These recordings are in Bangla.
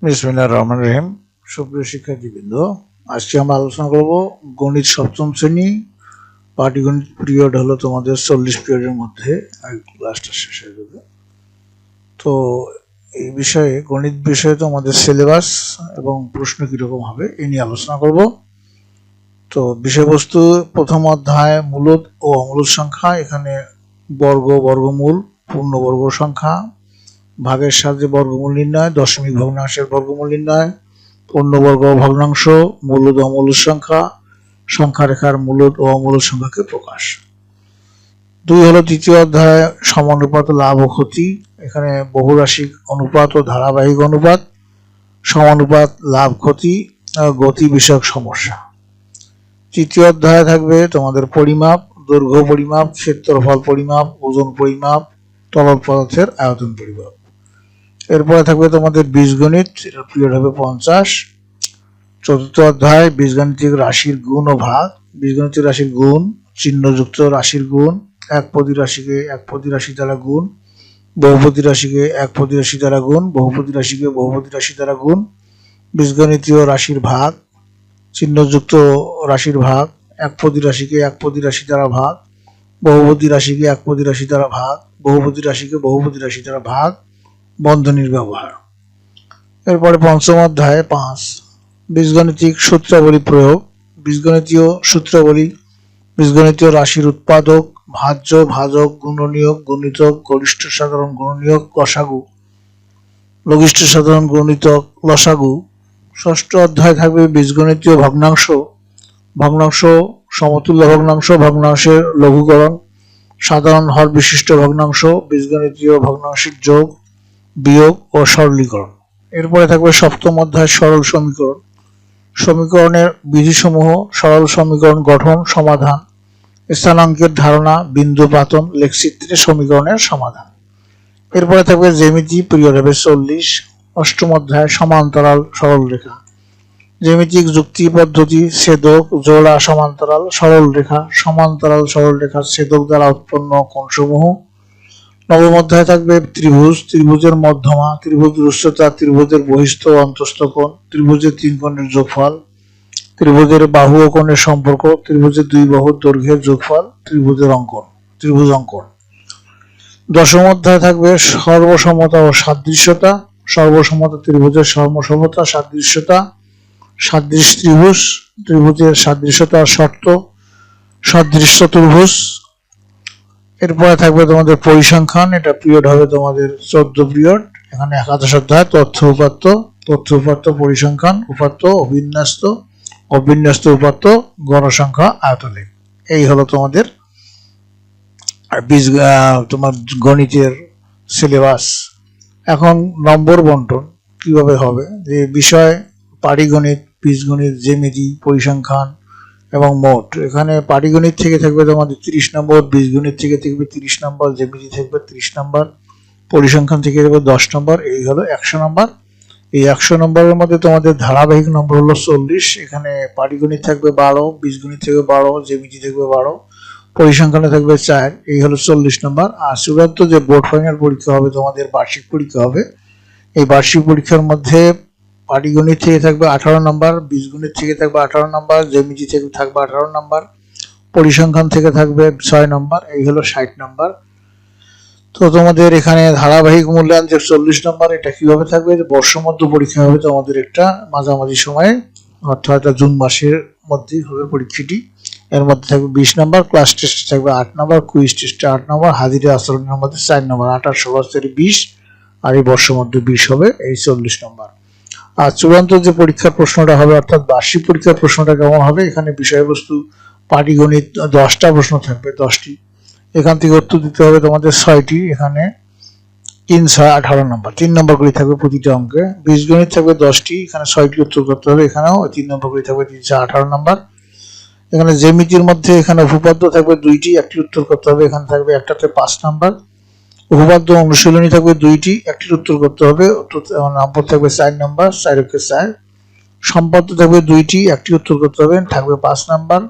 বিসমিল্লাহির রহমানির রহিম। সুপ্রিয় শিক্ষার্থীবৃন্দ, আজকে আমরা আলোচনা করব গণিত সপ্তম শ্রেণী পাটিগণিত পিরিয়ড হলো তোমাদের 40 পিরিয়ডের মধ্যে ক্লাসটা শেষ হয়ে যাবে। তো এই বিষয়ে গণিত বিষয়ে তোমাদের সিলেবাস এবং প্রশ্ন কিরকম হবে এ নিয়ে আলোচনা করব। তো বিষয়বস্তু প্রথম অধ্যায় মূলদ ও অমূলদ সংখ্যা। এখানে বর্গ, বর্গমূল, পূর্ণবর্গ সংখ্যা, ভাগের সাহায্যে বর্গমূল নির্ণয়, দশমিক ভগ্নাংশের বর্গমূল নির্ণয়, পূর্ণবর্গ ভগ্নাংশ, মূলদ ও অমূলদ সংখ্যা, সংখ্যা রেখার মূলদ ও অমূলদ সংখ্যাকে প্রকাশ। 2 হলো তৃতীয় অধ্যায় সমানুপাত লাভ ও ক্ষতি। এখানে বহুরাশিক অনুপাত ও ধারাবাহিক অনুপাত, সমানুপাত লাভ ক্ষতি, গতি বিষয়ক সমস্যা। তৃতীয় অধ্যায়ে থাকবে তোমাদের পরিমাপ, দৈর্ঘ্য পরিমাপ, ক্ষেত্রফল পরিমাপ, ওজন পরিমাপ, তরল পদার্থের আয়তন পরিমাপ। এরপরে থাকবে তোমাদের বীজগণিত, এটা পিরিয়ড হবে 50। চতুর্থ অধ্যায় বীজগাণিতিক রাশির গুণ ও ভাগ। বীজগণিতিক রাশির গুণ, চিহ্নযুক্ত রাশির গুণ, একপদী রাশিকে একপদী রাশি দ্বারা গুণ, বহুপদী রাশিকে একপদী রাশি দ্বারা গুণ, বহুপদী রাশিকে বহুপদী রাশি দ্বারা গুণ। বীজগণিতীয় রাশির ভাগ, চিহ্নযুক্ত রাশির ভাগ, একপদী রাশিকে একপদী রাশি দ্বারা ভাগ, বহুপদী রাশিকে একপদী রাশি দ্বারা ভাগ, বহুপদী রাশিকে বহুপদী রাশি দ্বারা ভাগ, বন্ধনীর ব্যবহার। এরপরে পঞ্চম অধ্যায় 5 বীজগণিতিক সূত্রাবলী প্রয়োগ। বীজগণিতীয় সূত্রাবলী, বীজগণিতীয় রাশির উৎপাদক, ভাজ্য, ভাজক, গুণনীয়ক, গুণিতক, গরিষ্ঠ সাধারণ গুণনীয়ক, লসাগু, লঘিষ্ঠ সাধারণ গুণিতক, লসাগু। ষষ্ঠ অধ্যায় থাকবে বীজগণিতীয় ভগ্নাংশ, ভগ্নাংশ, সমতুল্য ভগ্নাংশ, ভগ্নাংশের লঘুকরণ, সাধারণ হর বিশিষ্ট ভগ্নাংশ, বীজগণিতীয় ভগ্নাংশের যোগ, বিয়োগ ও সরলীকরণ। এরপরে থাকবে সপ্তম অধ্যায় সরল সমীকরণ, সমীকরণের বিধিসমূহ, সরল সমীকরণ গঠন, সমাধান, স্থানাঙ্কের ধারণা, বিন্দু পাতন, লেখচিত্রে সমীকরণের সমাধান। এরপরে থাকবে জ্যামিতি, পিরিয়ড হবে 40। অষ্টম অধ্যায় সমান্তরাল সরল রেখা, জ্যামিতিক যুক্তি পদ্ধতি, ছেদক, জোড়া সমান্তরাল সরল রেখা, সমান্তরাল সরল রেখার ছেদক দ্বারা উৎপন্ন কোণসমূহ। নবম অধ্যায় থাকবে ত্রিভুজ, ত্রিভুজের মধ্যমা, ত্রিভুজের উচ্চতা, ত্রিভুজের বহিস্থ ও অন্তস্থ কোণ, ত্রিভুজের 3 কোণের যোগফল, ত্রিভুজের বাহু ও কোণের সম্পর্ক, ত্রিভুজের 2 বাহুর দৈর্ঘ্যের যোগফল, ত্রিভুজের অঙ্কন, ত্রিভুজ অঙ্কন। দশম অধ্যায় থাকবে সর্বসমতা ও সাদৃশ্যতা, সর্বসমতা ত্রিভুজের সর্বসমতা, সাদৃশ্যতা, সাদৃশ ত্রিভুজ, ত্রিভুজের সাদৃশ্যতার শর্ত, সদৃশ্য ত্রিভুজ। এরপরে থাকবে তোমাদের পরিসংখ্যান, এটা পিরিয়ড হবে তোমাদের 14 পিরিয়ড। এখানে একাদশ অধ্যায় তথ্য উপাত্ত, তথ্য উপাত্ত, পরিসংখ্যান, উপাত্ত, অবিন্যস্ত, অবিন্যস্ত উপাত্ত, গণসংখ্যা, আয়তলেখ। এই হলো তোমাদের তোমার গণিতের সিলেবাস। এখন নম্বর বন্টন কিভাবে হবে, যে বিষয় পাটিগণিত, বীজগণিত, জ্যামিতি, পরিসংখ্যান এবং মোট। এখানে পাটিগণিত থেকে থাকবে তোমাদের 30 নম্বর, বীজগণিত থেকে থাকবে 30 নম্বর, জ্যামিতি থাকবে 30 নম্বর, পরিসংখ্যান থেকে থাকবে 10 নম্বর। এই হলো 100 নম্বর। এই 100 নম্বরের মধ্যে তোমাদের ধারাবাহিক নম্বর হলো 40। এখানে পাটিগণিত থাকবে 12, বীজগণিত থাকবে 12, জ্যামিতি থাকবে 12, পরিসংখ্যানে থাকবে 4। এই হলো 40 নম্বর। আর চূড়ান্ত যে বোর্ড ফাইনাল পরীক্ষা হবে তোমাদের বার্ষিক পরীক্ষা হবে, এই বার্ষিক পরীক্ষার মধ্যে পাটিগণিত থেকে থাকবে 18 নম্বর, বীজগণিত থেকে থাকবে 18 নম্বর, জ্যামিতি থেকে থাকবে 18 নম্বর, পরিসংখ্যান থেকে থাকবে 6 নম্বর। এই হলো 60 নম্বর। তো তোমাদের এখানে ধারাবাহিক মূল্যায়ন যে 40 নম্বর, এটা কিভাবে থাকবে, যে বর্ষমধ্য পরীক্ষা হবে তোমাদের একটা মাঝামাঝি সময়ে, অর্থাৎ জুন মাসের মধ্যেই হবে পরীক্ষাটি। এর মধ্যে থাকবে 20 নম্বর, ক্লাস টেস্টে থাকবে 8 নম্বর, কুইজ টেস্টে 8 নম্বর, হাজিরা আচরণের মধ্যে 4 নম্বর, 28 সরাসরি 20, আর এই বর্ষ মধ্যে 20 হবে, এই 40 নম্বর। আর চূড়ান্ত যে পরীক্ষার প্রশ্নটা হবে, অর্থাৎ বার্ষিক পরীক্ষার প্রশ্নটা কেমন হবে, এখানে বিষয়বস্তু পাটিগণিত 10টা প্রশ্ন থাকবে, 10টি। এখান থেকে উত্তর দিতে হবে তোমাদের 6টি। এখানে 3, 6, 18 নম্বর, 3 নম্বর করে থাকবে প্রতিটা অঙ্কে। বীজগণিত থাকবে 10টি, এখানে 6টি উত্তর করতে হবে, এখানেও 3 নম্বর করে থাকবে, 3, 6, 18 নম্বর। এখানে জ্যামিতির মধ্যে এখানে উপপাদ্য থাকবে 2টি, একটি উত্তর করতে হবে, এখানে থাকবে একটাতে 5 নম্বর। উপপাদ্য অনুশীলনী থাকবে 2টি, একটির উত্তর করতে হবে, নম্বর থাকবে 4 নম্বর, 4 4। সম্পাদ্য থাকবে 2টি, একটি উত্তর করতে হবে, থাকবে 5 নম্বর।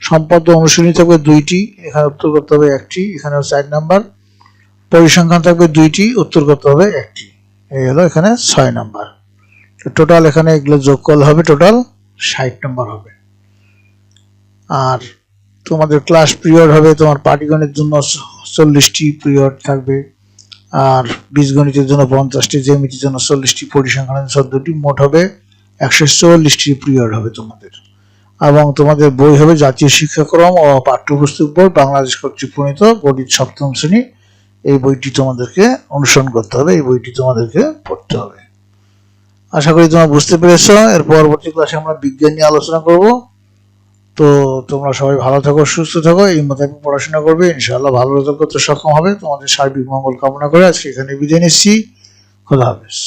সম্পাদ্য অনুশীলনী থাকবে 2টি, এখানে উত্তর করতে হবে একটি, এখানেও 4 নম্বর। পরিসংখ্যান থাকবে 2টি, উত্তর করতে হবে একটি। এই হলো এখানে 6 নম্বর। টোটাল এখানে এগুলো যোগ করলে হবে টোটাল 60 নম্বর হবে। আর তোমাদের ক্লাস পিরিয়ড হবে, তোমার পাটিগণিতের জন্য 40টি পিরিয়ড থাকবে, আর বীজগণিতের জন্য 50টি, জ্যামিতির জন্য 40টি, পরিসংখ্যানের 14টি, মোট হবে 144টি পিরিয়ড হবে তোমাদের। এবং তোমাদের বই হবে জাতীয় শিক্ষাক্রম ও পাঠ্যপুস্তক বই, বাংলাদেশ কর্তৃক প্রণীত গণিত সপ্তম শ্রেণী। এই বইটি তোমাদেরকে অনুসরণ করতে হবে, এই বইটি তোমাদেরকে পড়তে হবে। আশা করি তোমরা বুঝতে পেরেছো। এর পরবর্তী ক্লাসে আমরা বিজ্ঞান নিয়ে আলোচনা করব। তো তোমরা সবাই ভালো থাকো, সুস্থ থাকো, এই মোতাবেক পড়াশোনা করবে, ইনশাআল্লাহ ভালো রেজাল্ট করতে সক্ষম হবে। তোমাদের সার্বিক মঙ্গল কামনা করে আজকে এখানে বিদায় নিচ্ছি। খোদা হাফেজ।